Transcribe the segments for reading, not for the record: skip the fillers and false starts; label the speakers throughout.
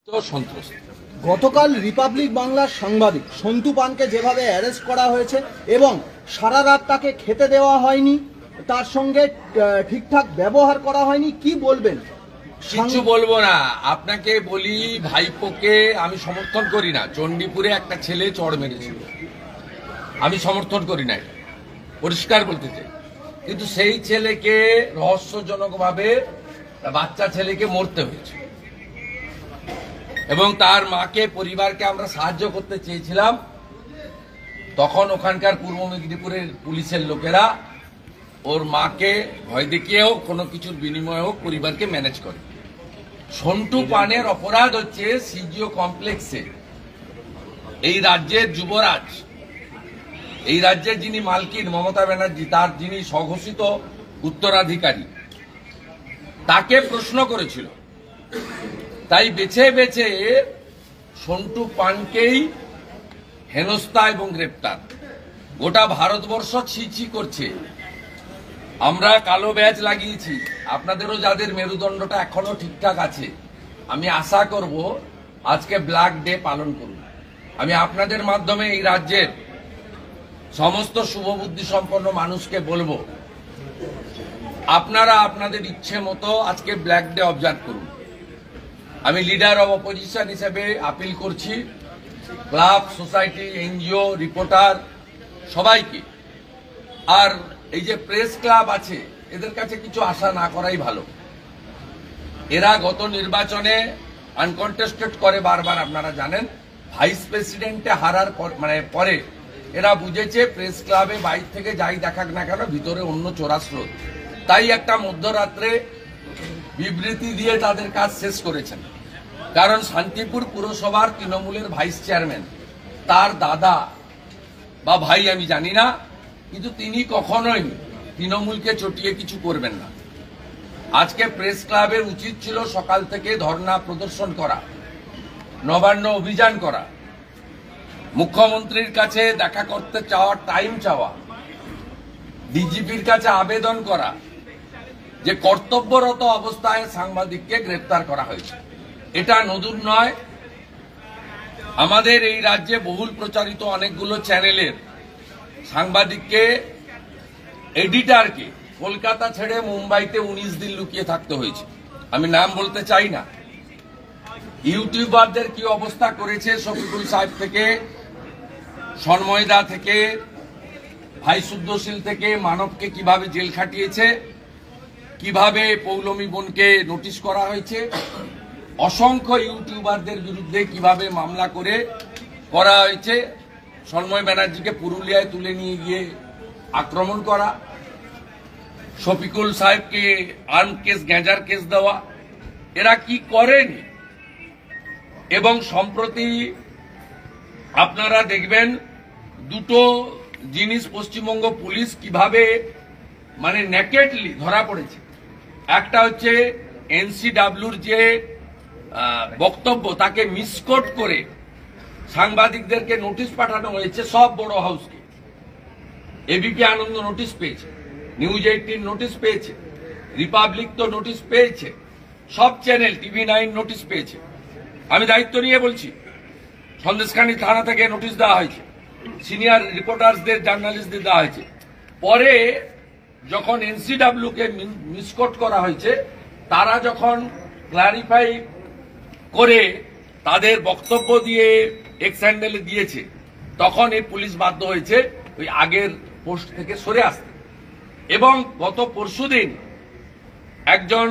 Speaker 1: সন্ত্রস্ত।
Speaker 2: গতকাল রিপাবলিক বাংলার সাংবাদিক সন্তু পানকে যেভাবে অ্যারেস্ট করা হয়েছে এবং সারা রাত তাকে খেতে দেওয়া হয়নি, তার সঙ্গে ঠিকঠাক ব্যবহার করা হয়নি, কি বলবেন?
Speaker 1: কিছু বলবো না, আপনাকে বলি ভাইপোকে আমি সমর্থন করি না। চণ্ডীপুরে একটা ছেলে চড় মেরেছিল, আমি সমর্থন করি না, এটা পরিষ্কার বলতে চাই। কিন্তু সেই ছেলেকে রহস্যজনকভাবে বাচ্চা ছেলেকে মরতে হয়েছে এবং তার মাকে পরিবারকে আমরা সাহায্য করতে চেয়েছিলাম। তখন ওখানকার পূর্ব মেদিনীপুরের পুলিশের লোকেরা ওর মাকে ভয় দেখিয়ে হোক কোনো কিছুর বিনিময়ে হোক পরিবারকে ম্যানেজ করে। সন্টু পানের অপরাধ হচ্ছে সিজিও কমপ্লেক্সে এই রাজ্যের যুবরাজ, এই রাজ্যের যিনি মালকিন মমতা ব্যানার্জি, তার যিনি স্বঘোষিত উত্তরাধিকারী, তাকে প্রশ্ন করেছিল। তাই বেছে বেছে সন্টু পানকেই হেনস্থা এবং গ্রেপ্তার। গোটা ভারতবর্ষ ছি করছে। আমরা কালো ব্যাজ লাগিয়েছি, আপনাদেরও যাদের মেরুদণ্ডটা এখনো ঠিকঠাক আছে, আমি আশা করব আজকে ব্ল্যাক ডে পালন করুন। আমি আপনাদের মাধ্যমে এই রাজ্যের সমস্ত শুভবুদ্ধি সম্পন্ন মানুষকে বলবো, আপনারা আপনাদের ইচ্ছে মতো আজকে ব্ল্যাক ডে অবজার্ভ করুন। আমি লিডার অব অপোজিশন হিসেবে আপিল করছি ক্লাব, সোসাইটি, এনজিও, রিপোর্টার সবাইকে। আর এই যে প্রেস ক্লাব আছে, এদের কাছে কিছু আশা না করাই ভালো। এরা গত নির্বাচনে আনকন্টেস্টেড করে বারবার, আপনারা জানেন। ভাইস প্রেসিডেন্টে হারার পরে এরা বুঝেছে প্রেস ক্লাবে বাইরে থেকে যাই দেখাক না কেন ভিতরে অন্য চোরা স্রোত। তাই একটা মধ্যরাত্রে বিবৃতি দিয়ে তাদের কাজ শেষ করেছেন। কারণ শান্তিপুর পুরসভার তৃণমূলের ভাইস চেয়ারম্যান, তার দাদা বা ভাই আমি জানি না, কিন্তু তিনি কখনোই তৃণমূলকে চটিয়ে কিছু করবেন না। আজকে প্রেস ক্লাবের উচিত ছিল সকাল থেকে ধর্ণা প্রদর্শন করা, নবান্ন অভিযান করা, মুখ্যমন্ত্রীর কাছে দেখা করতে চাওয়া, টাইম চাওয়া, ডিজিপির কাছে আবেদন করা যে কর্তব্যরত অবস্থায় সাংবাদিককে গ্রেপ্তার করা হয়েছে। এটা নতুন নয়। আমাদের এই রাজ্যে বহুল প্রচারিত অনেকগুলো চ্যানেলের সাংবাদিককে, এডিটরকে কলকাতা ছেড়ে মুম্বাইতে 19 দিন লুকিয়ে থাকতে হয়েছে। আমি নাম বলতে চাই না। ইউটিউবারদের কি অবস্থা করেছে, শফিকুল সাহেব থেকে, সন্ময়দা থেকে, ভাই শুদ্ধশীল থেকে, মানবকে কিভাবে জেল খাটিয়েছে, কিভাবে পৌলমী বোনকে নোটিশ করা হয়েছে, অসংখ্য ইউটিউবারদের বিরুদ্ধে কিভাবে মামলা করা হয়েছে, সন্ময় ব্যানার্জিকে পুরুলিয়ায় তুলে নিয়ে গিয়ে আক্রমণ করা, শফিকুল সাহেবকে আর্ম কেস, গ্যাঁজার কেস দেওয়া, এরা কি করেনি। এবং সম্প্রতি আপনারা দেখবেন দুটো জিনিস পশ্চিমবঙ্গ পুলিশ কিভাবে নেকেডলি ধরা পড়েছে। একটা হচ্ছে এনসিডব্লিউর যে বক্তব্য, তাকে মিসকোট করে সাংবাদিকদেরকে নোটিশ পাঠানো হয়েছে সব বড় হাউসকে। এবিপি আনন্দ নোটিশ পেয়েছে, নিউজ 18 নোটিশ পেয়েছে, রিপাবলিক তো নোটিশ পেয়েছে, সব চ্যানেল, TV9 নোটিশ পেয়েছে। আমি দায়িত্ব নিয়ে বলছি, সন্দেশখালী থানা থেকে নোটিশ দেওয়া হয়েছে, সিনিয়র রিপোর্টারদের, জার্নালিস্টদের দেওয়া হয়েছে। পরে যখন এনসিডব্লিউ কে মিসকোট করা হয়েছে, তারা যখন ক্লারিফাই করে তাদের বক্তব্য দিয়ে এক্স হ্যান্ডেলে দিয়েছে, তখন এই পুলিশ বাধ্য হয়েছে ওই আগের পোস্ট থেকে সরে আসতে। এবং গত পরশুদিন একজন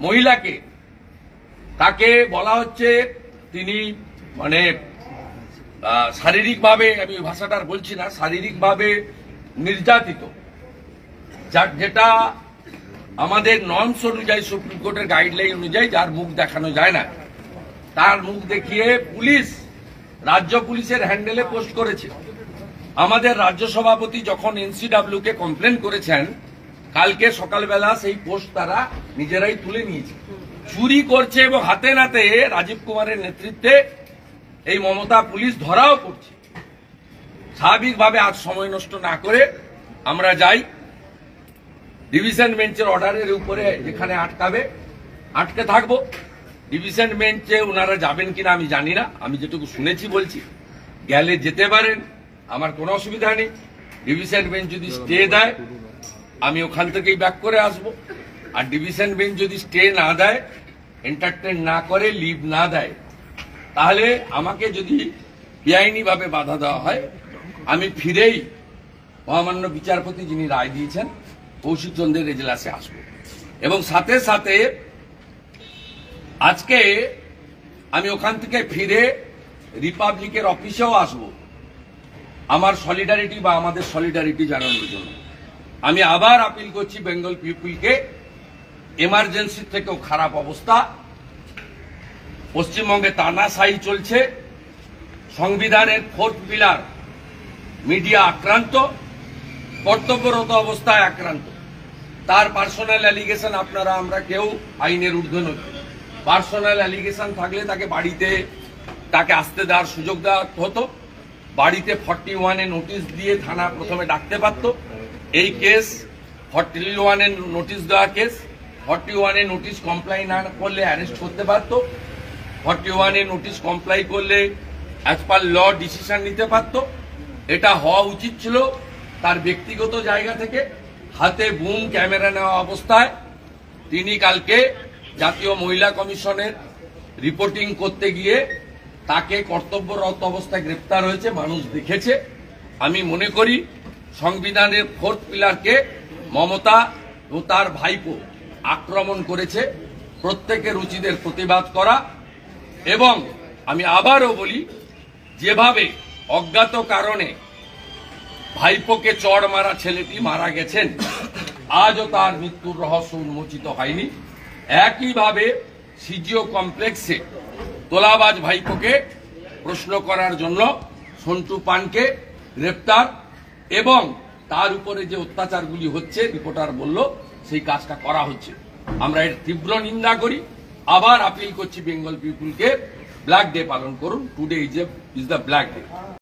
Speaker 1: মহিলাকে, তাকে বলা হচ্ছে তিনি শারীরিকভাবে, আমি ওই ভাষাটা আর বলছি না, শারীরিকভাবে নির্যাতিত, যেটা আমাদের নর্মস অনুযায়ী, সুপ্রিম কোর্টের গাইডলাইন অনুযায়ী যার মুখ দেখানো যায় না, তার মুখ দেখিয়ে পুলিশ, রাজ্য পুলিশের হ্যান্ডেলে পোস্ট করেছে। আমাদের রাজ্য সভাপতি যখন এনসিডব্লিউ কে কমপ্লেন করেছেন, কালকে সকালবেলা সেই পোস্ট তারা নিজেরাই তুলে নিয়েছে। চুরি করছে এবং হাতে নাতে রাজীব কুমারের নেতৃত্বে এই মমতা পুলিশ ধরাও করছে। স্বাভাবিকভাবে আজ সময় নষ্ট না করে আমরা যাই ডিভিশন বেঞ্চের অর্ডারের উপরে, যেখানে আটকাবে আটকে থাকবো। ডিভিশন বেঞ্চে ওনারা যাবেন কিনা আমি জানি না, আমি যেটুকু শুনেছি বলছি, গেলে যেতে পারেন, আমার কোনো অসুবিধা নেই। ডিভিশন বেঞ্চ যদি স্টে দেয় আমি ওখান থেকেই ব্যাক করে আসব, আর ডিভিশন বেঞ্চ যদি স্টে না দেয়, এন্টারটেন না করে, লিভ না দেয়, তাহলে আমাকে যদি বেআইনিভাবে বাধা দেওয়া হয়, আমি ফিরেই মহামান্য বিচারপতি যিনি রায় দিয়েছেন কৌশিক চন্দ্রের এজলাসে আসব। এবং সাথে সাথে আজকে আমি ওখান থেকে ফিরে রিপাবলিকের অফিসেও আসব আমার সলিডারিটি বা আমাদের সলিডারিটি জানানোর জন্য। আমি আবার আপিল করছি বেঙ্গল পিপুলকে, এমার্জেন্সি থেকেও খারাপ অবস্থা, পশ্চিমবঙ্গে তানাশাহি চলছে, সংবিধানের 4th পিলার মিডিয়া আক্রান্ত, কর্তব্যরত অবস্থায় আক্রান্ত। তার পার্সোনাল অ্যালিগেশন আপনারা আমরা কেউ আইনের ঊর্ধ্বে নই। পার্সোনাল অ্যালিগেশন থাকলে তাকে বাড়িতে তাকে আসতে দেওয়ার সুযোগ দেওয়া হতো, বাড়িতে 41-এ নোটিশ দিয়ে থানা প্রথমে ডাকতে পারত। এই কেস 41-এ নোটিশ দেওয়া কেস, 41-এ নোটিশ কমপ্লাই না করলে অ্যারেস্ট করতে পারত, 41-এ নোটিশ কমপ্লাই করলে অ্যাজ পার ল ডিসিশন নিতে পারত। এটা হওয়া উচিত ছিল তার ব্যক্তিগত জায়গা থেকে। হাতে বুম ক্যামেরা নেওয়া অবস্থায় তিনি কালকে জাতীয় মহিলা কমিশনের রিপোর্টিং করতে গিয়ে তাকে কর্তব্যরত অবস্থায় গ্রেপ্তার হয়েছে, মানুষ দেখেছে। আমি মনে করি সংবিধানের 4th পিলারকে মমতা ও তার ভাইপো আক্রমণ করেছে। প্রত্যেকের উচিতের প্রতিবাদ করা, এবং আমি আবারও বলি, যেভাবে অজ্ঞাত কারণে ভাইপোকে চড় মারা ছেলেটি মারা গেছেন, আজও তার মৃত্যুর রহস্য উন্মোচিত হয়নি। একইভাবে সিজিও কমপ্লেক্সে তোলাবাজ ভাইপোকে প্রশ্ন করার জন্য সন্টু পানকে গ্রেপ্তার, এবং তার উপরে যে অত্যাচারগুলি হচ্ছে রিপোর্টার বলল সেই কাজটা করা হচ্ছে। আমরা এর তীব্র নিন্দা করি। আবার আপিল করছি বেঙ্গল পিপুলকে, ব্ল্যাক ডে পালন করুন। Today is the black day.